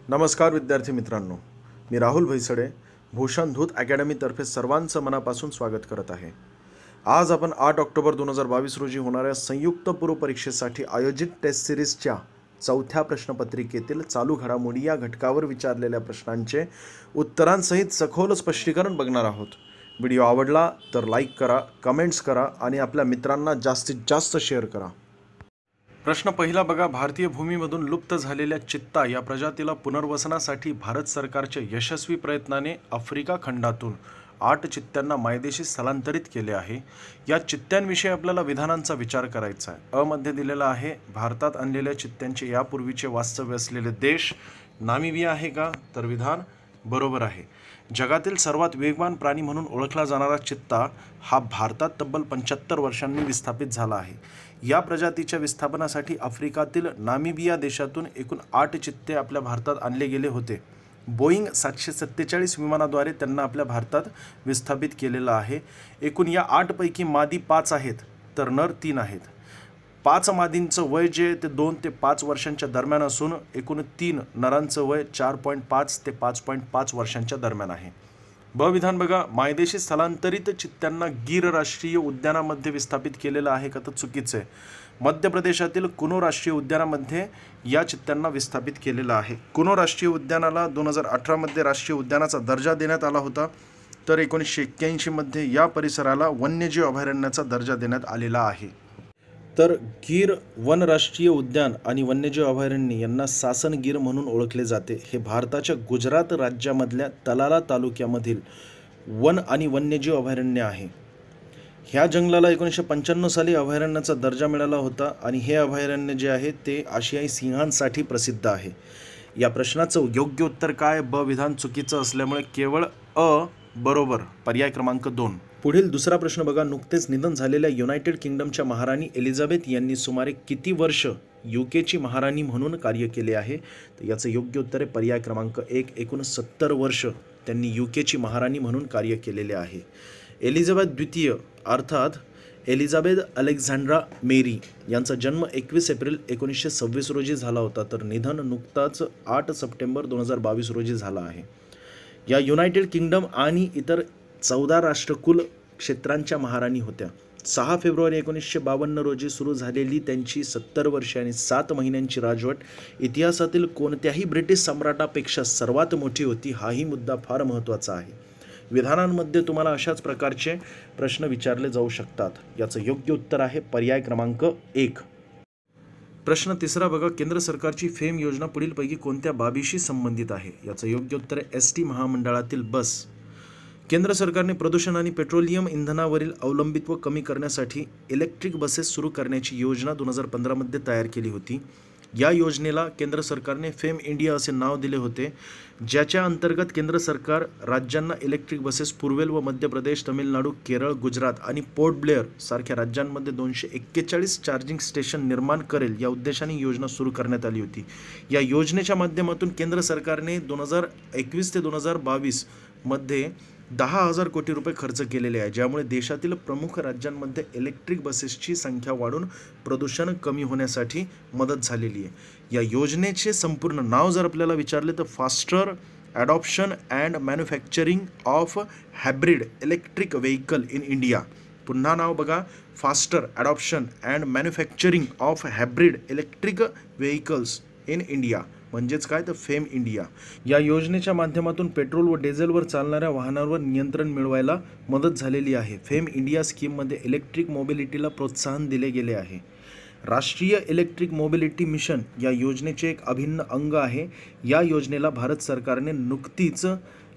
नमस्कार विद्यार्थी मित्रांनो, मी राहुल भैसडे भूषण धूत अकॅडमीतर्फे सर्वांचं मनापासून स्वागत करत आहे। आज आपण 8 ऑक्टोबर 2022 रोजी होणाऱ्या संयुक्त पूर्व परीक्षेसाठी आयोजित टेस्ट सिरीजच्या चौथ्या प्रश्नपत्रिकेतील चालू घडामोडी या घटकावर विचारलेल्या प्रश्नांचे उत्तरांसहित सखोल स्पष्टीकरण बघणार आहोत। व्हिडिओ आवडला तर लाईक करा, कमेंट्स करा आणि आपल्या मित्रांना जास्तीत जास्त शेअर करा। प्रश्न पहिला बघा, भारतीय भूमीमधून लुप्त झालेल्या चित्ता या प्रजातीला पुनर्वसनासाठी भारत सरकारच्या यशस्वी प्रयत्नाने आफ्रिका खंडातून 8 चित्त्यांना मायदेशी स्थलांतरित केले आहे। या चित्त्यांविषयी आपल्याला विधानांचा विचार करायचा आहे। अ मध्ये दिलेला आहे, भारतात आणलेल्या चित्त्यांचे यापूर्वीचे वास्तव्य असलेले देश नामिबिया आहे का? तर विधान बरोबर आहे। जगातील सर्वात वेगवान प्राणी म्हणून ओळखला जाणारा चित्ता हा भारतात तब्बल 75 वर्षांनी विस्थापित झाला आहे। या प्रजातीच्या विस्थापनासाठी आफ्रिकातील नामिबिया देशातून एकूण 8 चित्ते आपल्या भारतात आणले गेले होते। बोईंग 747 विमानाद्वारे त्यांना आपल्या भारतात विस्थापित केलेलं आहे। एकूण या 8 पैकी मादी 5 आहेत तर नर 3 आहेत। 5 मादींचं वय जे ते 2 ते 5 वर्षांच्या दरम्यान असून एकूण 3 नरांचं वय 4.5 ते 5.5 वर्षांच्या दरम्यान आहे। ब विधान बघा, मायदेशी स्थलांतरित चित्त्यांना गीर राष्ट्रीय उद्यानामध्ये विस्थापित केलेलं आहे का? तर चुकीचं आहे। मध्य प्रदेशातील कुनो राष्ट्रीय उद्यानामध्ये या चित्त्यांना विस्थापित केलेलं आहे। कुनो राष्ट्रीय उद्यानाला 2018 मध्ये राष्ट्रीय उद्यानाचा दर्जा देण्यात आला होता, तर 1981 मध्ये या परिसराला वन्यजीव अभयारण्याचा दर्जा देण्यात आलेला आहे। तर गीर वन राष्ट्रीय उद्यान आणि वन्यजीव अभयारण्य यांना सासन गीर म्हणून ओळखले जाते। हे भारताच्या गुजरात राज्यामधल्या तलाला तालुक्यामधील वन आणि वन्यजीव अभयारण्य आहे। ह्या जंगलाला 1995 साली अभयारण्याचा दर्जा मिळाला होता आणि हे अभयारण्य जे आहे ते आशियाई सिंहांसाठी प्रसिद्ध आहे। या प्रश्नाचं योग्य उत्तर काय? ब विधान चुकीचं असल्यामुळे केवळ अ बरोबर, पर्याय क्रमांक 2। पुढील दुसरा प्रश्न बघा, नुकतेच निधन झालेल्या युनायटेड किंगडमच्या महाराणी एलिझाबेथ यांनी सुमारे किती वर्ष यूकेची महाराणी म्हणून कार्य केले आहे? तर याचं योग्य उत्तर आहे पर्याय क्रमांक 1, एकूण 70 वर्ष त्यांनी यूकेची महाराणी म्हणून कार्य केलेले आहे। एलिझाबेथ द्वितीय अर्थात एलिझाबेथ अलेक्झांड्रा मेरी यांचा जन्म 21 एप्रिल 1926 रोजी झाला होता, तर निधन नुकताच 8 सप्टेंबर 2022 रोजी झाला आहे। या युनायटेड किंगडम आणि इतर 14 राष्ट्रकुल क्षेत्रांच्या महाराणी होत्या। 6 फेब्रुवारी 1952 रोजी सुरू झालेली त्यांची 70 वर्षे आणि 7 महिन्यांची राजवट इतिहासातील कोणत्याही ब्रिटिश सम्राटापेक्षा सर्वात मोठी होती। हाही मुद्दा फार महत्त्वाचा आहे। विधानांमध्ये तुम्हाला अशाच प्रकारचे प्रश्न विचारले जाऊ शकतात। याचं योग्य उत्तर आहे पर्याय क्रमांक 1। प्रश्न तिसरा बघा, केंद्र सरकारची फेम योजना पुढीलपैकी कोणत्या बाबीशी संबंधित आहे? याचं योग्य उत्तर आहे एसटी महामंडळातील बस। केंद्र सरकारने प्रदूषण आणि पेट्रोलियम इंधनावरील अवलंबित्व कमी करण्यासाठी इलेक्ट्रिक बसेस सुरू करण्याची योजना 2015 मध्ये तयार केली होती। या योजनेला केंद्र सरकारने फेम इंडिया असे नाव दिले होते, ज्याच्या अंतर्गत केंद्र सरकार राज्यांना इलेक्ट्रिक बसेस पूर्वेल व मध्य प्रदेश, तमिळनाडू, केरळ, गुजरात आणि पोर्ट ब्लेअर सारख्या राज्यांमध्ये 241 चार्जिंग स्टेशन निर्माण करेल या उद्देशाने योजना सुरू करण्यात आली होती। या योजनेच्या माध्यमातून केंद्र सरकारने 2021 ते 2022 मध्ये 10,000 कोटी रुपये खर्च केलेले आहे, ज्यामुळे देशातील प्रमुख राज्यांमध्ये इलेक्ट्रिक बसेसची संख्या वाढून प्रदूषण कमी होण्यासाठी मदत झालेली आहे। या योजनेचे संपूर्ण नाव जर आपल्याला विचारले तर faster adoption and manufacturing of hybrid electric vehicle in India. पुन्हा नाव बघा, faster adoption and manufacturing of hybrid electric vehicles in India, म्हणजेच काय तर फेम इंडिया। या योजनेच्या माध्यमातून पेट्रोल व डिझेलवर चालणाऱ्या वाहनांवर नियंत्रण मिळवायला मदत झालेली आहे। फेम इंडिया स्कीममध्ये इलेक्ट्रिक मोबिलिटीला प्रोत्साहन दिले गेले आहे। राष्ट्रीय इलेक्ट्रिक मोबिलिटी मिशन या योजनेचे एक अभिन्न अंग आहे। या योजनेला भारत सरकारने नुकतीच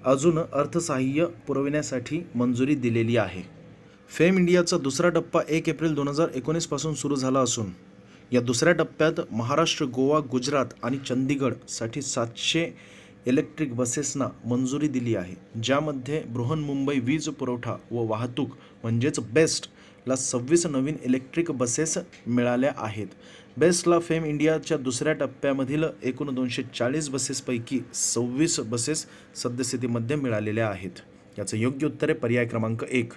अजून अर्थसहाय्य पुरविण्यासाठी मंजुरी दिलेली आहे। फेम इंडियाचा दुसरा टप्पा 1 एप्रिल 2019 पासून सुरू झाला असून या दुसऱ्या टप्प्यात महाराष्ट्र, गोवा, गुजरात आणि चंदीगडसाठी 700 इलेक्ट्रिक बसेसना मंजुरी दिली आहे, ज्यामध्ये बृहन्मुंबई वीज पुरवठा व वाहतूक म्हणजेच बेस्टला 26 नवीन इलेक्ट्रिक बसेस मिळाल्या आहेत। बेस्टला फेम इंडियाच्या दुसऱ्या टप्प्यामधील एकूण 240 बसेसपैकी 26 बसेस सद्यस्थितीमध्ये मिळालेल्या आहेत। याचं योग्य उत्तर आहे पर्याय क्रमांक 1।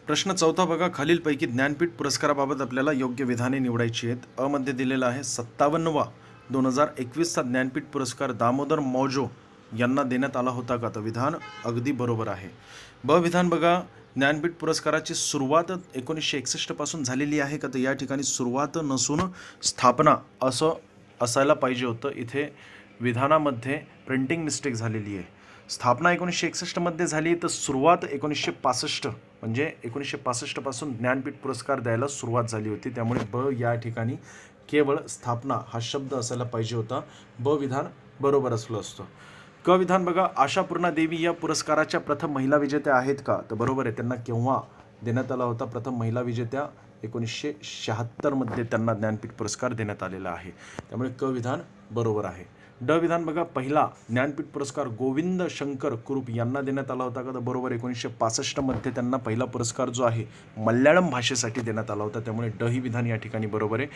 प्रश्न चौथा बघा, खालीलपैकी ज्ञानपीठ पुरस्काराबाबत आपल्याला योग्य विधाने निवडायची आहेत। अ मध्ये दिलेलं आहे 57वा 2021चा ज्ञानपीठ पुरस्कार दामोदर मौजो यांना देण्यात आला होता का? तर विधान अगदी बरोबर आहे. ब विधान बघा, ज्ञानपीठ पुरस्काराची सुरुवात 1961 पासून झालेली आहे का? तर या ठिकाणी सुरुवात नसून स्थापना असं असायला पाहिजे होतं. इथे विधानामध्ये प्रिंटिंग मिस्टेक झालेली आहे. स्थापना 1961 मध्ये झाली, तर सुरुवात 1965 म्हणजे 1965 पासून ज्ञानपीठ पुरस्कार द्यायला सुरुवात झाली होती. त्यामुळे ब या ठिकाणी केवळ स्थापना हा शब्द असायला पाहिजे होता. ब विधान बरोबर असलं असतं. क विधान बघा, आशापूर्णा देवी या पुरस्काराच्या प्रथम महिला विजेत्या आहेत का? तर बरोबर आहे. त्यांना केव्हा देण्यात आला होता? प्रथम महिला विजेत्या 1976 मध्ये त्यांना ज्ञानपीठ पुरस्कार देण्यात आलेला आहे. त्यामुळे क विधान बरोबर आहे. ड विधान बघा, पहिला ज्ञानपीठ पुरस्कार गोविंद शंकर कुरूप यांना देण्यात आला होता का? तर बरोबर, 1965 मध्ये त्यांना पहिला पुरस्कार जो आहे मल्याळम भाषेसाठी देण्यात आला होता. त्यामुळे ड ही विधान या ठिकाणी बरोबर आहे.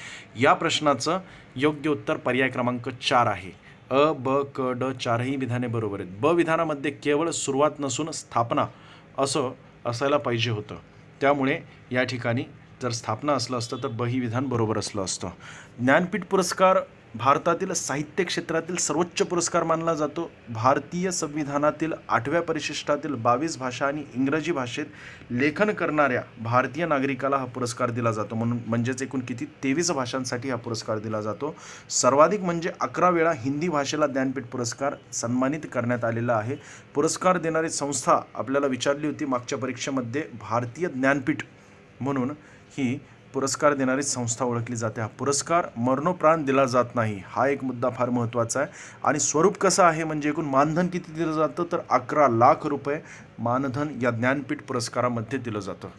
या प्रश्नाचं योग्य उत्तर पर्याय क्रमांक 4 आहे. अ, ब, क, ड चारही विधाने बरोबर आहेत. ब विधानामध्ये केवळ सुरुवात नसून स्थापना असं असायला पाहिजे होतं. त्यामुळे या ठिकाणी जर स्थापना असलं असतं तर ब ही विधान बरोबर असलं असतं. ज्ञानपीठ पुरस्कार भारतातील साहित्य क्षेत्रातील सर्वोच्च पुरस्कार मानला जातो. भारतीय संविधानातील 8व्या परिशिष्टातील 22 भाषा आणि इंग्रजी भाषेत लेखन करणाऱ्या भारतीय नागरिकाला हा पुरस्कार दिला जातो. म्हणजेच एकूण किती 23 भाषांसाठी हा पुरस्कार दिला जातो. सर्वाधिक म्हणजे 11 वेळा हिंदी भाषेला ज्ञानपीठ पुरस्कार सन्मानित करण्यात आलेला आहे. पुरस्कार देणारी संस्था आपल्याला विचारली होती मागच्या परीक्षेमध्ये, भारतीय ज्ञानपीठ म्हणून ही पुरस्कार देणारी संस्था ओळखली जाते. हा पुरस्कार मरणोप्रांत दिला जात नाही, हा एक मुद्दा फार महत्त्वाचा आहे. आणि स्वरूप कसं आहे म्हणजे एकूण मानधन किती दिलं जातं? तर 11 लाख रुपये मानधन या ज्ञानपीठ पुरस्कारामध्ये दिलं जातं.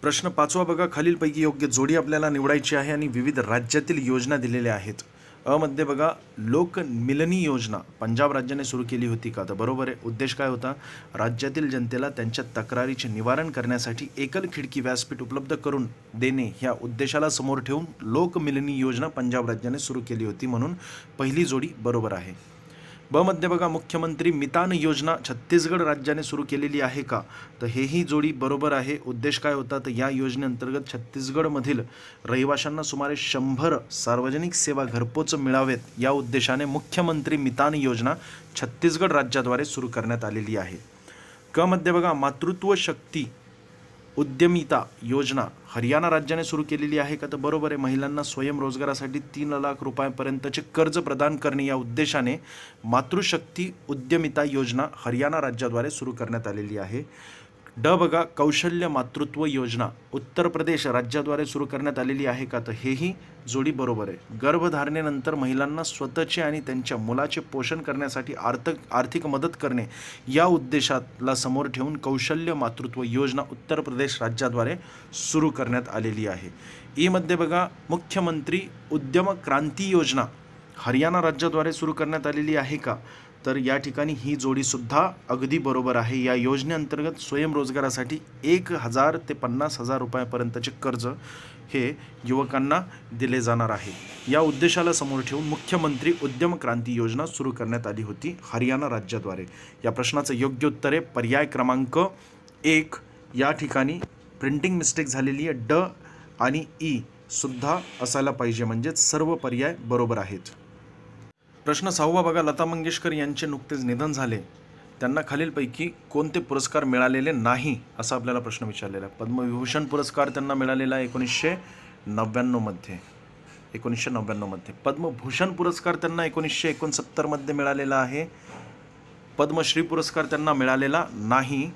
प्रश्न 5वा बघा, खालीलपैकी योग्य जोडी आपल्याला निवडायची आहे आणि विविध राज्यातील योजना दिलेल्या आहेत. अ मध्ये बघा, लोक मिलनी योजना पंजाब राज्याने सुरू केली होती का? तर बरोबर आहे. उद्देश काय होता? राज्यातील जनतेला त्यांच्या तक्रारीचे निवारण करण्यासाठी एकल खिडकी व्यासपीठ उपलब्ध करून देणे ह्या उद्देशाला समोर ठेवून लोक मिलनी योजना पंजाब राज्याने सुरू केली होती. म्हणून पहिली जोडी बरोबर आहे. ब मध्ये बघा, मुख्यमंत्री मितान योजना छत्तीसगड राज्याने सुरू केलेली आहे का? तर हेही जोडी बरोबर आहे. उद्देश काय होता? तर या योजनेअंतर्गत छत्तीसगडमधील रहिवाशांना सुमारे 100 सार्वजनिक सेवा घरपोच मिळावेत या उद्देशाने मुख्यमंत्री मितान योजना छत्तीसगड राज्याद्वारे सुरू करण्यात आलेली आहे. क मध्ये बघा, मातृत्व शक्ती उद्यमिता योजना हरियाणा राज्याने सुरू केलेली आहे का? तर बरोबर आहे. महिलांना स्वयंरोजगारासाठी 3 लाख रुपयांपर्यंतचे कर्ज प्रदान करणे या उद्देशाने मातृशक्ती उद्यमिता योजना हरियाणा राज्याद्वारे सुरू करण्यात आलेली आहे. ड बघा, कौशल्य मातृत्व योजना उत्तर प्रदेश राज्याद्वारे सुरू करण्यात आलेली आहे का? तर हेही जोडी बरोबर आहे. गर्भधारणेनंतर महिलांना स्वतःचे आणि त्यांच्या मुलाचे पोषण करण्यासाठी आर्थिक मदत करणे या उद्देशाला समोर ठेवून कौशल्य मातृत्व योजना उत्तर प्रदेश राज्याद्वारे सुरू करण्यात आलेली आहे. ई मध्ये बघा, मुख्यमंत्री उद्यम क्रांती योजना हरियाणा राज्याद्वारे सुरू करण्यात आलेली आहे का? तर या ठिकाणी ही जोडीसुद्धा अगदी बरोबर आहे. या योजनेअंतर्गत स्वयंरोजगारासाठी 1,000 ते 50,000 रुपयांपर्यंतचे कर्ज हे युवकांना दिले जाणार आहे. या उद्देशाला समोर ठेवून मुख्यमंत्री उद्यम क्रांती योजना सुरू करण्यात आली होती हरियाणा राज्याद्वारे. या प्रश्नाचं योग्य उत्तर आहे पर्याय क्रमांक 1. या ठिकाणी प्रिंटिंग मिस्टेक झालेली आहे. ड आणि ई सुद्धा असायला पाहिजे, म्हणजेच सर्व पर्याय बरोबर आहेत. प्रश्न 6वा बघा, लता मंगेशकर यांचे नुकतेच निधन झाले, त्यांना खालीलपैकी कोणते पुरस्कार मिळालेले नाही असा आपल्याला प्रश्न विचारलेला आहे. पद्मविभूषण पुरस्कार त्यांना मिळालेला आहे 1999 मध्ये. पद्मभूषण पुरस्कार त्यांना 1969 मध्ये मिळालेला आहे. पद्मश्री पुरस्कार त्यांना मिळालेला नाही.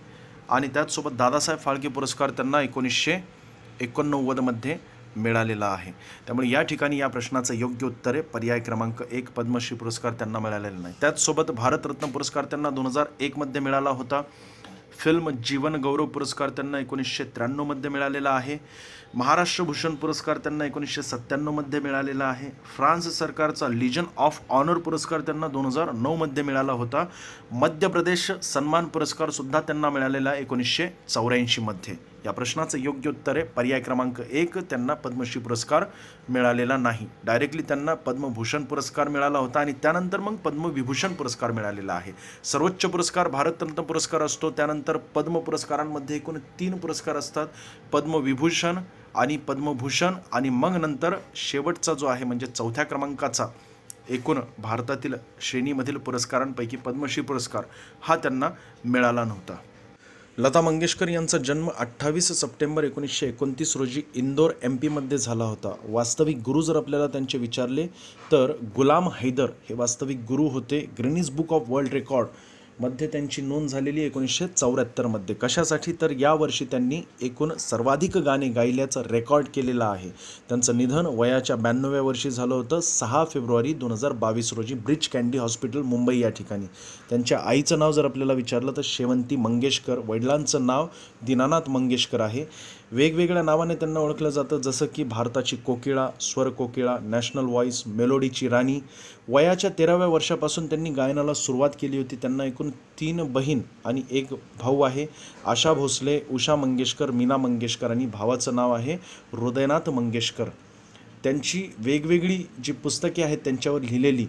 आणि त्याचसोबत दादासाहेब फाळके पुरस्कार त्यांना 1989 मध्ये मिळालेला आहे. त्यामुळे या ठिकाणी या प्रश्नाचं योग्य उत्तर आहे पर्याय क्रमांक 1. पद्मश्री पुरस्कार त्यांना मिळालेला नाही. त्याचसोबत भारतरत्न पुरस्कार त्यांना 2001 मध्ये मिळाला होता. फिल्म जीवन गौरव पुरस्कार त्यांना 1993 मध्ये मिळालेला आहे. महाराष्ट्र भूषण पुरस्कार त्यांना 1997 मध्ये मिळालेला आहे. फ्रान्स सरकारचा लिजन ऑफ ऑनर पुरस्कार त्यांना 2009 मध्ये मिळाला होता. मध्य प्रदेश सन्मान पुरस्कार सुद्धा त्यांना मिळालेला आहे 1984 मध्ये. या प्रश्नाचं योग्य उत्तर आहे पर्याय क्रमांक 1. त्यांना पद्मश्री पुरस्कार मिळालेला नाही. डायरेक्टली त्यांना पद्मभूषण पुरस्कार मिळाला होता आणि त्यानंतर मग पद्मविभूषण पुरस्कार मिळालेला आहे. सर्वोच्च पुरस्कार भारतरत्न पुरस्कार असतो. त्यानंतर पद्म पुरस्कारांमध्ये एकूण 3 पुरस्कार असतात, पद्मविभूषण आणि पद्मभूषण, आणि मग नंतर शेवटचा जो आहे म्हणजे 4थ्या क्रमांकाचा एकूण भारतातील श्रेणीमधील पुरस्कारांपैकी पद्मश्री पुरस्कार हा त्यांना मिळाला नव्हता. लता मंगेशकर यांचा जन्म 28 सप्टेंबर 1929 रोजी इंदोर MP मध्ये झाला होता. वास्तविक गुरु जर आपल्याला त्यांचे विचारले तर गुलाम हैदर हे वास्तविक गुरु होते. Guinness book of world record मध्ये त्यांची नोंद झालेली 1974 मध्ये. कशासाठी तर यावर्षी त्यांनी एकूण सर्वाधिक गाणे गायल्याचा रेकॉर्ड केलेला आहे. त्यांचं निधन वयाच्या 92व्या वर्षी झालं होतं 6 फेब्रुवारी 2022 रोजी ब्रीच कँडी हॉस्पिटल मुंबई या ठिकाणी. त्यांच्या आईचं नाव जर आपल्याला विचारलं तर शेवंती मंगेशकर, वडिलांचं नाव दीनानाथ मंगेशकर आहे. वेगवेगळ्या नावाने त्यांना ओळखलं जातं, जसं की भारताची कोकिळा, स्वर कोकिळा, नॅशनल व्हॉइस, मेलोडीची राणी. वयाच्या 13व्या वर्षापासून त्यांनी गायनाला सुरुवात केली होती. त्यांना एकूण 3 बहीण आणि 1 भाऊ आहे. आशा भोसले, उषा मंगेशकर, मीना मंगेशकर आणि भावाचं नाव आहे हृदयनाथ मंगेशकर. त्यांची वेगवेगळी जी पुस्तके आहेत त्यांच्यावर लिहिलेली,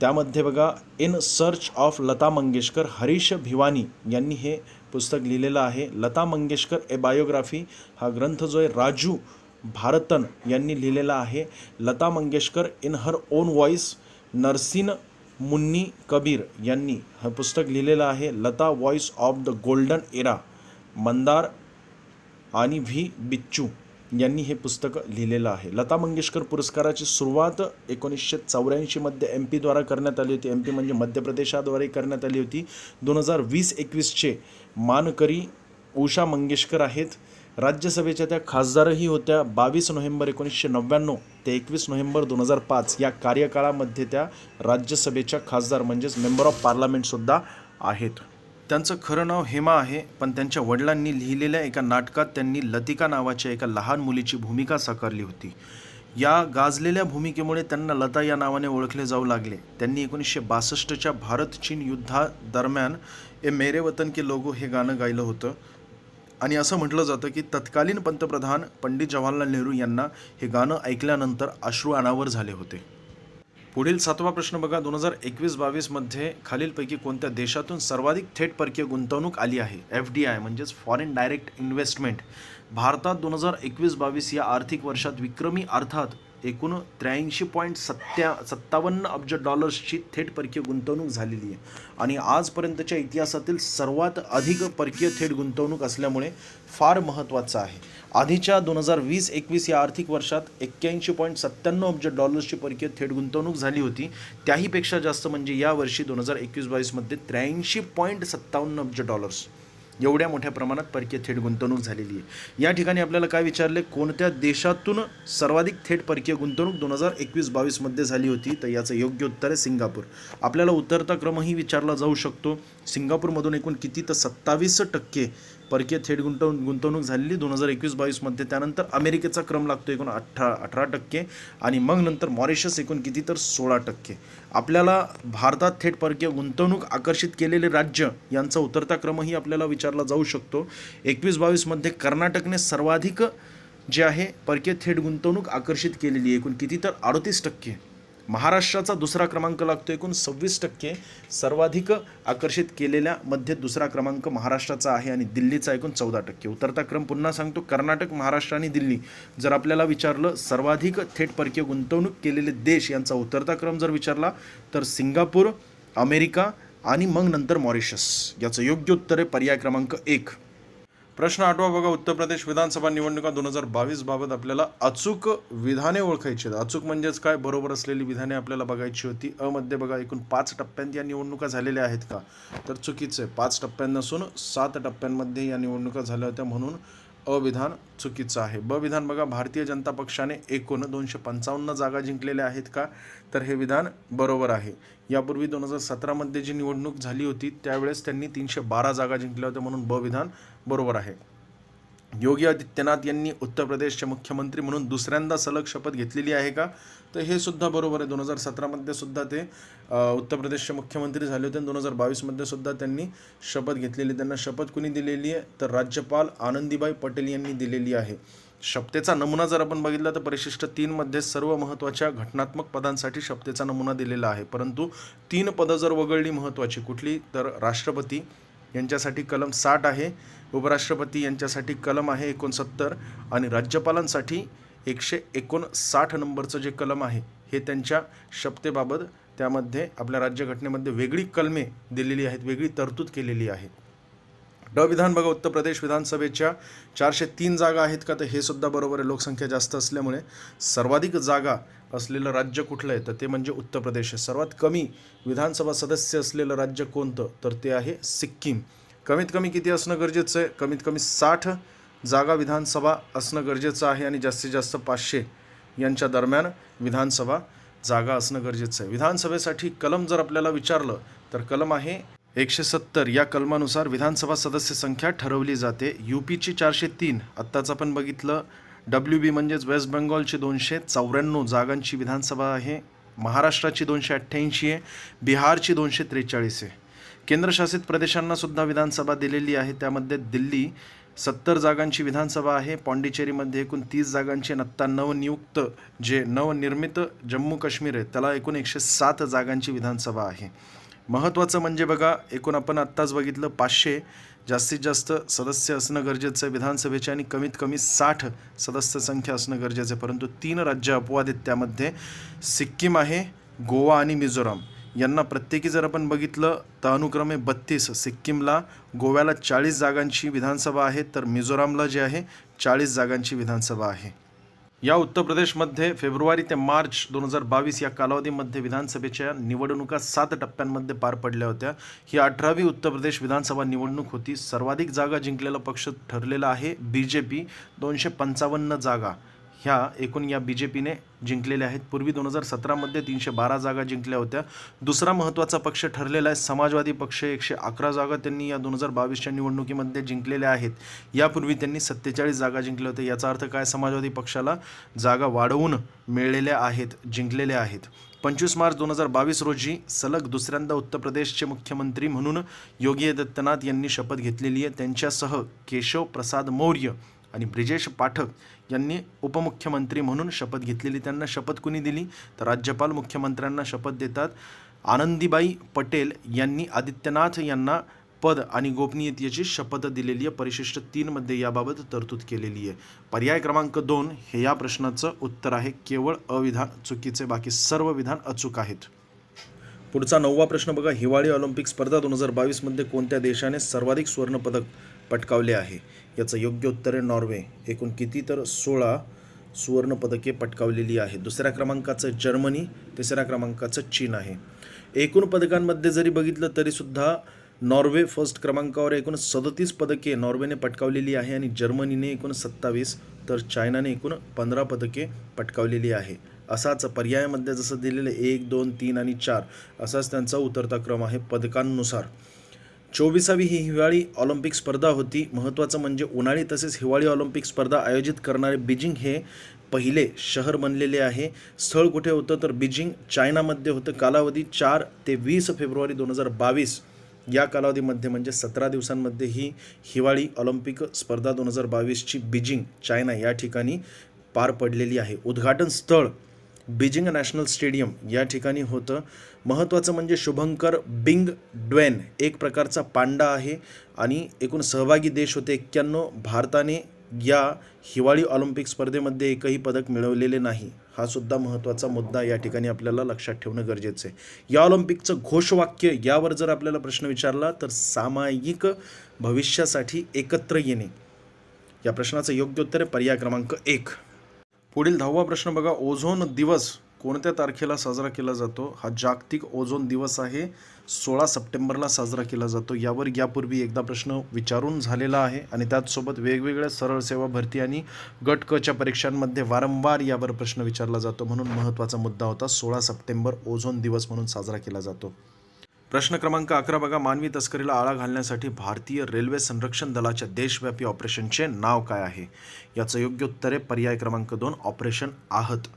त्यामध्ये बघा in search of Lata Mangeshkar, Harish Bhiwani यांनी हे पुस्तक लिहिलेलं आहे. लता मंगेशकर ए बायोग्राफी हा ग्रंथ जो आहे राजू भारतन यांनी लिहिलेला आहे. Lata Mangeshkar in her own voice, Nasreen Munni Kabir यांनी हे पुस्तक लिहिलेलं आहे. Lata voice of the golden era, Mandar आणि व्ही बिच्चू यांनी हे पुस्तक लिहिलेलं आहे. लता मंगेशकर पुरस्काराची सुरुवात 1984 मध्ये MP द्वारा करण्यात आली होती. MP म्हणजे मध्य प्रदेशाद्वारे करण्यात आली होती. 2020-21चे मानकरी उषा मंगेशकर आहेत. राज्यसभेच्या त्या खासदारही होत्या. 22 नोव्हेंबर 1999 ते 21 नोव्हेंबर 2005 या कार्यकाळामध्ये त्या राज्यसभेच्या खासदार म्हणजेच मेंबर ऑफ पार्लमेंटसुद्धा आहेत. त्यांचं खरं नाव हेमा आहे, पण त्यांच्या वडिलांनी लिहिलेल्या एका नाटकात त्यांनी लतिका नावाच्या एका लहान मुलीची भूमिका साकारली होती. या गाजलेल्या भूमिकेमुळे त्यांना लता या नावाने ओळखले जाऊ लागले. त्यांनी 1962च्या भारत-चीन युद्धादरम्यान ए मेरे वतन के लोगो हे गाणं गायलं होतं आणि असं म्हटलं जातं की तत्कालीन पंतप्रधान पंडित जवाहरलाल नेहरू यांना हे गाणं ऐकल्यानंतर अश्रू अनावर झाले होते. पुढील 7वा प्रश्न बघा. 2021-22 मध्ये खालीलपैकी कोणत्या देशातून सर्वाधिक थेट परकीय गुंतवणूक आली आहे? FDI म्हणजेच फॉरेन डायरेक्ट इन्व्हेस्टमेंट. भारतात 2021-22 या आर्थिक वर्षात विक्रमी अर्थात एकूण 83.57 अब्ज डॉलर्सची थेट परकीय गुंतवणूक झालेली आहे आणि आजपर्यंतच्या इतिहासातील सर्वात अधिक परकीय थेट गुंतवणूक असल्यामुळे फार महत्त्वाचं आहे. आधीच्या 2020-21 या आर्थिक वर्षात 81.97 अब्ज डॉलर्सची परकीय थेट गुंतवणूक झाली होती. त्याहीपेक्षा जास्त म्हणजे यावर्षी 2021-22 मध्ये 83.57 अब्ज डॉलर्स एवढ्या मोठ्या प्रमाणात परकीय थेट गुंतवणूक झालेली आहे. या ठिकाणी आपल्याला काय विचारले, कोणत्या देशातून सर्वाधिक थेट परकीय गुंतवणूक 2021-22 मध्ये झाली होती? तर याचं योग्य उत्तर आहे सिंगापूर. आपल्याला उतरता क्रमही विचारला जाऊ शकतो. सिंगापूरमधून एकूण किती? तर 27% परकीय थेट गुंतवणूक झालेली 2021-22 मध्ये. त्यानंतर अमेरिकेचा क्रम लागतो एकूण 18% आणि मग नंतर मॉरिशस एकूण किती? तर 16%. आपल्याला भारतात थेट परकीय गुंतवणूक आकर्षित केलेले राज्य यांचा उतरता क्रमही आपल्याला विचारला जाऊ शकतो. 21-22 मध्ये कर्नाटकने सर्वाधिक जे आहे परकीय थेट गुंतवणूक आकर्षित केलेली आहे एकूण किती? तर 38%. महाराष्ट्राचा दुसरा क्रमांक लागतो एकूण 26%. सर्वाधिक आकर्षित केलेल्या मध्ये दुसरा क्रमांक महाराष्ट्राचा आहे आणि दिल्लीचा एकूण 14%. उतरता क्रम पुन्हा सांगतो, कर्नाटक, महाराष्ट्र आणि दिल्ली. जर आपल्याला विचारलं सर्वाधिक थेट परकीय गुंतवणूक केलेले देश यांचा उतरता क्रम जर विचारला तर सिंगापूर, अमेरिका आणि मग नंतर मॉरिशस. याचं योग्य उत्तर आहे पर्याय क्रमांक 1. प्रश्न 8वा बघा. उत्तर प्रदेश विधानसभा निवडणुका 2022 बाबत आपल्याला अचूक विधाने ओळखायची आहेत. अचूक म्हणजेच काय? बरोबर असलेली विधाने आपल्याला बघायची होती. मध्ये बघा एकूण 5 टप्प्यांत या निवडणुका झालेल्या आहेत का? तर चुकीचं आहे. 5 टप्प्यां नसून 7 टप्प्यांमध्ये या निवडणुका झाल्या होत्या, म्हणून अविधान चुकीचं आहे. ब विधान बघा. भारतीय जनता पक्षाने एकूण 255 जागा जिंकलेल्या आहेत का? तर हे विधान बरोबर आहे. यापूर्वी 2017 मध्ये जी निवडणूक झाली होती त्यावेळेस त्यांनी 312 जागा जिंकल्या होत्या, म्हणून ब विधान बरोबर आहे. योगी आदित्यनाथ यांनी उत्तर प्रदेशचे मुख्यमंत्री म्हणून दुसऱ्यांदा सलग शपथ घेतलेली आहे का? तर हे सुद्धा बरोबर आहे. 2017 मध्ये सुद्धा ते उत्तर प्रदेशचे मुख्यमंत्री झाले होते आणि 2022 मध्ये सुद्धा त्यांनी शपथ घेतलेली. त्यांना शपथ कुणी दिलेली आहे? तर राज्यपाल आनंदीबाई पटेल यांनी दिलेली आहे. शपथेचा नमुना जर आपण बघितला तर परिशिष्ट 3 मध्ये सर्व महत्त्वाच्या घटनात्मक पदांसाठी शपथेचा नमुना दिलेला आहे, परंतु 3 पदं जर वगळली महत्त्वाची कुठली? तर राष्ट्रपती यांच्यासाठी कलम 60 आहे, उपराष्ट्रपती यांच्यासाठी कलम आहे 69 आणि राज्यपालांसाठी 159 नंबरचं जे कलम आहे हे त्यांच्या शपथेबाबत त्यामध्ये आपल्या राज्यघटनेमध्ये वेगळी कलमे दिलेली आहेत, वेगळी तरतूद केलेली आहे. ड विधान बघा, उत्तर प्रदेश विधानसभेच्या 403 जागा आहेत का, तर हे सुद्धा बरोबर आहे. लोकसंख्या जास्त असल्यामुळे सर्वाधिक जागा असलेलं राज्य कुठलं आहे, तर ते म्हणजे उत्तर प्रदेश आहे. सर्वात कमी विधानसभा सदस्य असलेलं राज्य कोणतं, तर ते आहे सिक्कीम. कमीत कमी किती असणं गरजेचं आहे, कमीत कमी 60 जागा विधानसभा असणं गरजेचं आहे आणि जास्तीत जास्त 500 यांच्या दरम्यान विधानसभा जागा असणं गरजेचं आहे. विधानसभेसाठी कलम जर आपल्याला विचारलं तर कलम आहे 170. या कलमानुसार विधानसभा सदस्य संख्या ठरवली जाते. यूपीची 403, आत्ताच आपण बघितलं. WB म्हणजेच वेस्ट बेंगॉलची 294 जागांची विधानसभा आहे. महाराष्ट्राची 288 आहे. बिहारची 243 आहे. केंद्रशासित प्रदेशांना सुद्धा विधानसभा दिलेली आहे. त्यामध्ये दिल्ली 70 जागांची विधानसभा आहे. पॉंडिचेरीमध्ये एकूण 30 जागांची. आत्ता नवनियुक्त जे नवनिर्मित जम्मू काश्मीर आहे त्याला एकूण 107 जागांची विधानसभा आहे. महत्त्वाचं म्हणजे बघा, एकूण आपण आत्ताच बघितलं 500 जास्तीत जास्त सदस्य असणं गरजेचं आहे विधानसभेचे आणि कमीत कमी 60 सदस्य संख्या असणं गरजेचं आहे. परंतु 3 राज्य अपवाद आहेत. त्यामध्ये सिक्कीम आहे, गोवा आणि मिझोराम. यांना प्रत्येकी जर आपण बघितलं तर अनुक्रमे 32 सिक्कीमला, गोव्याला 40 जागांची विधानसभा आहे, तर मिझोरामला जे आहे 40 जागांची विधानसभा आहे. या उत्तर प्रदेशमध्ये फेब्रुवारी ते मार्च 2022 या कालावधीमध्ये विधानसभेच्या निवडणुका 7 टप्प्यांमध्ये पार पडल्या होत्या. ही 18वी उत्तर प्रदेश विधानसभा निवडणूक होती. सर्वाधिक जागा जिंकलेला पक्ष ठरलेला आहे BJP. 255 जागा ह्या एकूण या BJPने जिंकलेल्या आहेत. पूर्वी 2017मध्ये 312 जागा जिंकल्या होत्या. दुसरा महत्त्वाचा पक्ष ठरलेला आहे समाजवादी पक्ष. 111 जागा त्यांनी या 2022च्या निवडणुकीमध्ये जिंकलेल्या आहेत. यापूर्वी त्यांनी 47 जागा जिंकल्या होत्या. याचा अर्थ काय, समाजवादी पक्षाला जागा वाढवून मिळलेल्या आहेत, जिंकलेल्या आहेत. 25 मार्च 2022 रोजी सलग दुसऱ्यांदा उत्तर प्रदेशचे मुख्यमंत्री म्हणून योगी आदित्यनाथ यांनी शपथ घेतलेली आहे. त्यांच्यासह केशव प्रसाद मौर्य आणि ब्रिजेश पाठक यांनी उपमुख्यमंत्री म्हणून शपथ घेतलेली. त्यांना शपथ कुणी दिली, तर राज्यपाल मुख्यमंत्र्यांना शपथ देतात. आनंदीबाई पटेल यांनी आदित्यनाथ यांना पद आणि गोपनीयतेची शपथ दिलेली आहे. परिशिष्ट 3 मध्ये याबाबत तरतूद केलेली आहे. पर्याय क्रमांक 2 हे या प्रश्नाचं उत्तर आहे. केवळ अविधान चुकीचे, बाकी सर्व विधान अचूक आहेत. पुढचा 9वा प्रश्न बघा, हिवाळी ऑलिम्पिक स्पर्धा 2022 मध्ये कोणत्या देशाने सर्वाधिक सुवर्णपदक पटकावले आहे. याचं योग्य उत्तर आहे नॉर्वे. एकूण किती, तर 16 सुवर्णपदके पटकावलेली आहे. दुसऱ्या क्रमांकाचं जर्मनी, तिसऱ्या क्रमा चीन आहे. एकूण पदकांमध्ये जरी बघितलं तरी सुद्धा नॉर्वे फर्स्ट क्रमांकावर एकूण 37 पदके नॉर्वेने पटकावलेली आहे आणि जर्मनीने एकूण 27, तर चायनाने एकूण 15 पदके पटकावलेली आहे. असाच पर्यायामध्ये जसं दिलेलं 1, 2, 3 आणि 4 असाच त्यांचा उतरता क्रम आहे पदकांनुसार. 24वी ही हिवाळी ऑलिम्पिक स्पर्धा होती. महत्त्वाचं म्हणजे उन्हाळी तसेच हिवाळी ऑलिम्पिक स्पर्धा आयोजित करणारे बीजिंग हे पहिले शहर बनलेले आहे. स्थळ कुठे होतं, तर बीजिंग चायनामध्ये होतं. कालावधी 4 ते 20 फेब्रुवारी 2022 या कालावधीमध्ये म्हणजे 17 दिवसांमध्ये ही हिवाळी ऑलिम्पिक स्पर्धा 2022ची बीजिंग चायना या ठिकाणी पार पडलेली आहे. उद्घाटन स्थळ बीजिंग नॅशनल स्टेडियम या ठिकाणी होतं. महत्त्वाचं म्हणजे शुभंकर बिंग ड्वेन एक प्रकारचा पांडा आहे आणि एकूण सहभागी देश होते 91. भारताने या हिवाळी ऑलिम्पिक स्पर्धेमध्ये एकही पदक मिळवलेले नाही. हा सुद्धा महत्त्वाचा मुद्दा या ठिकाणी आपल्याला लक्षात ठेवणं गरजेचं आहे. या ऑलिम्पिकचं घोषवाक्य यावर जर आपल्याला प्रश्न विचारला तर सामायिक भविष्यासाठी एकत्र येणे. या प्रश्नाचं योग्य उत्तर आहे पर्याय क्रमांक 1. पुढील 10वा प्रश्न बघा, ओझोन दिवस कोणत्या तारखेला साजरा केला जातो. हा जागतिक ओझोन दिवस आहे. 16 सप्टेंबरला साजरा केला जातो. यावर यापूर्वी एकदा प्रश्न विचारून झालेला आहे आणि त्याचसोबत वेगवेगळ्या सरळ सेवा भरती आणि गट क च्या परीक्षांमध्ये वारंवार यावर प्रश्न विचारला जातो. म्हणून महत्त्वाचा मुद्दा होता. 16 सप्टेंबर ओझोन दिवस म्हणून साजरा केला जातो. प्रश्न क्रमांक 11 बघा, मानवी तस्करीला आळा घालण्यासाठी भारतीय रेल्वे संरक्षण दलाच्या देशव्यापी ऑपरेशनचे नाव काय आहे. याचं योग्य उत्तर आहे पर्याय क्रमांक 2 ऑपरेशन आहत.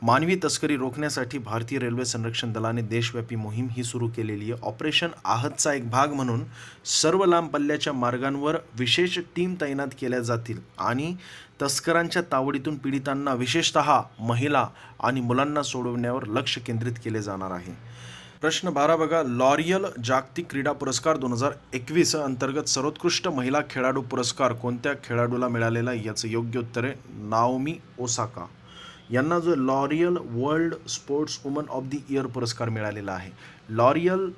मानवी तस्करी रोखण्यासाठी भारतीय रेल्वे संरक्षण दलाने देशव्यापी मोहीम ही सुरू केलेली आहे. ऑपरेशन आहतचा एक भाग म्हणून सर्व लांब पल्ल्याच्या मार्गांवर विशेष टीम तैनात केल्या जातील आणि तस्करांच्या तावडीतून पीडितांना विशेषतः महिला आणि मुलांना सोडवण्यावर लक्ष केंद्रित केले जाणार आहे. प्रश्न 12 बघा, लॉरियल जागतिक क्रीडा पुरस्कार 2021 अंतर्गत सर्वोत्कृष्ट महिला खेळाडू पुरस्कार कोणत्या खेळाडूला मिळालेला. याचं योग्य उत्तर आहे नाओमी ओसाका. यांना जो L'Oréal world sports woman of the year पुरस्कार मिळालेला आहे. L'Oréal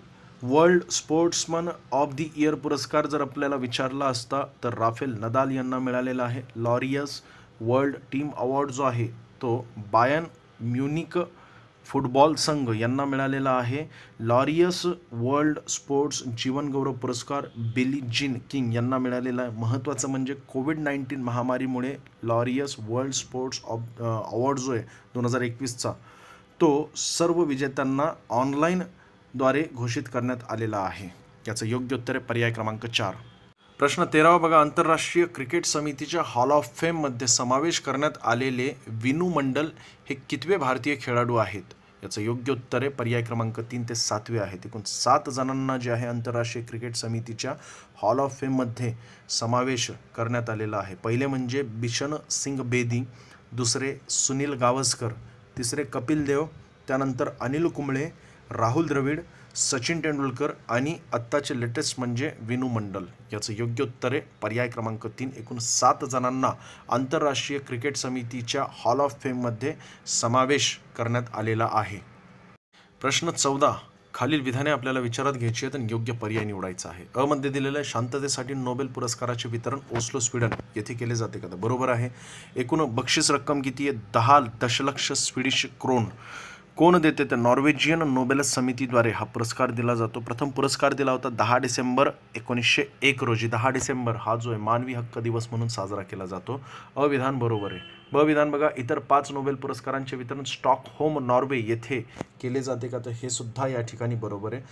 world sportsman of the year पुरस्कार जर आपल्याला विचारला असता तर राफेल नदाल यांना मिळालेला आहे. लॉरियस वर्ल्ड टीम अवॉर्ड जो आहे तो बायर्न म्युनिक फुटबॉल संघ यांना मिळालेला आहे. लॉरियस वर्ल्ड स्पोर्ट्स जीवनगौरव पुरस्कार बिली जीन किंग यांना मिळालेला आहे. महत्त्वाचं म्हणजे कोविड-19 महामारीमुळे लॉरियस वर्ल्ड स्पोर्ट्स अवॉर्ड जो आहे 2021चा तो सर्व विजेत्यांना ऑनलाईनद्वारे घोषित करण्यात आलेला आहे. याचं योग्य उत्तर आहे पर्याय क्रमांक 4. प्रश्न 13 बघा. आंतरराष्ट्रीय क्रिकेट समितीच्या हॉल ऑफ फेममध्ये समावेश करण्यात आलेले विनू मंडल हे कितवे भारतीय खेळाडू आहेत? याचं योग्य उत्तर आहे पर्याय क्रमांक 3 ते 7वे आहेत. एकूण 7 जणांना जे आहे आंतरराष्ट्रीय क्रिकेट समितीच्या हॉल ऑफ फेममध्ये समावेश करण्यात आलेला आहे. पहिले म्हणजे बिशन सिंग बेदी, दुसरे सुनील गावस्कर, तिसरे कपिल देव, त्यानंतर अनिल कुंबळे, राहुल द्रविड, सचिन तेंडुलकर आणि आत्ताचे लेटेस्ट म्हणजे विनू मंडल. याचं योग्य उत्तर आहे पर्याय क्रमांक 3. एकूण 7 जणांना आंतरराष्ट्रीय क्रिकेट समितीच्या हॉल ऑफ फेममध्ये समावेश करण्यात आलेला आहे. प्रश्न 14. खालील विधाने आपल्याला विचारात घ्यायची आहेत आणि योग्य पर्याय निवडायचा आहे. अ मध्ये दिलेलं आहे शांततेसाठी नोबेल पुरस्काराचे वितरण ओस्लो स्वीडन येथे केले जाते का? बरोबर आहे. एकूण बक्षीस रक्कम किती आहे? 10 दशलक्ष स्वीडिश क्रोन. कोण देते? तर नॉर्वेजियन नोबेल समितीद्वारे हा पुरस्कार दिला जातो. प्रथम पुरस्कार दिला होता 10 डिसेंबर 1901 रोजी. 10 डिसेंबर हा जो आहे मानवी हक्क दिवस म्हणून साजरा केला जातो. अविधान बरोबर आहे. ब विधान बघा. इतर 5 नोबेल पुरस्कारांचे वितरण स्टॉकहोम नॉर्वे येथे केले जाते का? तर हे सुद्धा या ठिकाणी बरोबर आहे.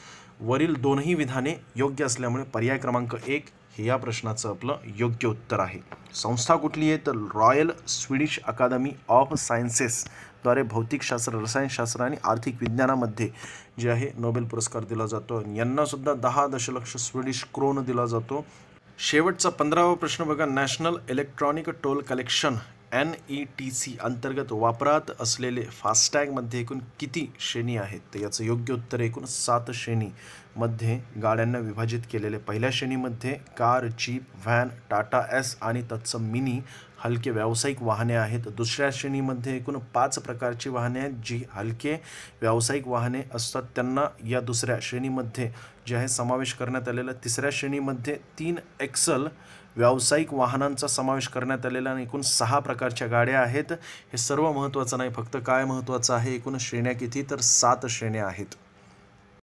वरील दोनही विधाने योग्य असल्यामुळे पर्याय क्रमांक 1 हे या प्रश्नाचं आपलं योग्य उत्तर आहे. संस्था कुठली आहे? तर Royal Swedish Academy of Sciences द्वारे भौतिकशास्त्र, रसायनशास्त्र आणि आर्थिक विज्ञानामध्ये जे आहे नोबेल पुरस्कार दिला जातो. यांना सुद्धा 10 दशलक्ष स्वीडिश क्रोन दिला जातो. शेवटचा 15वा प्रश्न बघा. National electronic toll collection NETC अंतर्गत वापरात असलेले फास्टॅगमध्ये एकूण किती श्रेणी आहेत? तर याचं योग्य उत्तर एकूण 7 श्रेणीमध्ये गाड्यांना विभाजित केलेले. पहिल्या श्रेणीमध्ये car, jeep, van, Tata S आणि तत्सम मिनी हलके व्यावसायिक वाहने आहेत. दुसऱ्या श्रेणीमध्ये एकूण 5 प्रकारची वाहने आहेत जी हलके व्यावसायिक वाहने असतात. त्यांना या दुसऱ्या श्रेणीमध्ये जे आहे समावेश करण्यात आलेला. तिसऱ्या श्रेणीमध्ये 3 एक्सल व्यावसायिक वाहनांचा समावेश करण्यात आलेला आणि एकूण 6 प्रकारच्या गाड्या आहेत. हे सर्व महत्त्वाचं नाही, फक्त काय महत्त्वाचं आहे एकूण श्रेण्या किती? तर 7 श्रेण्या आहेत.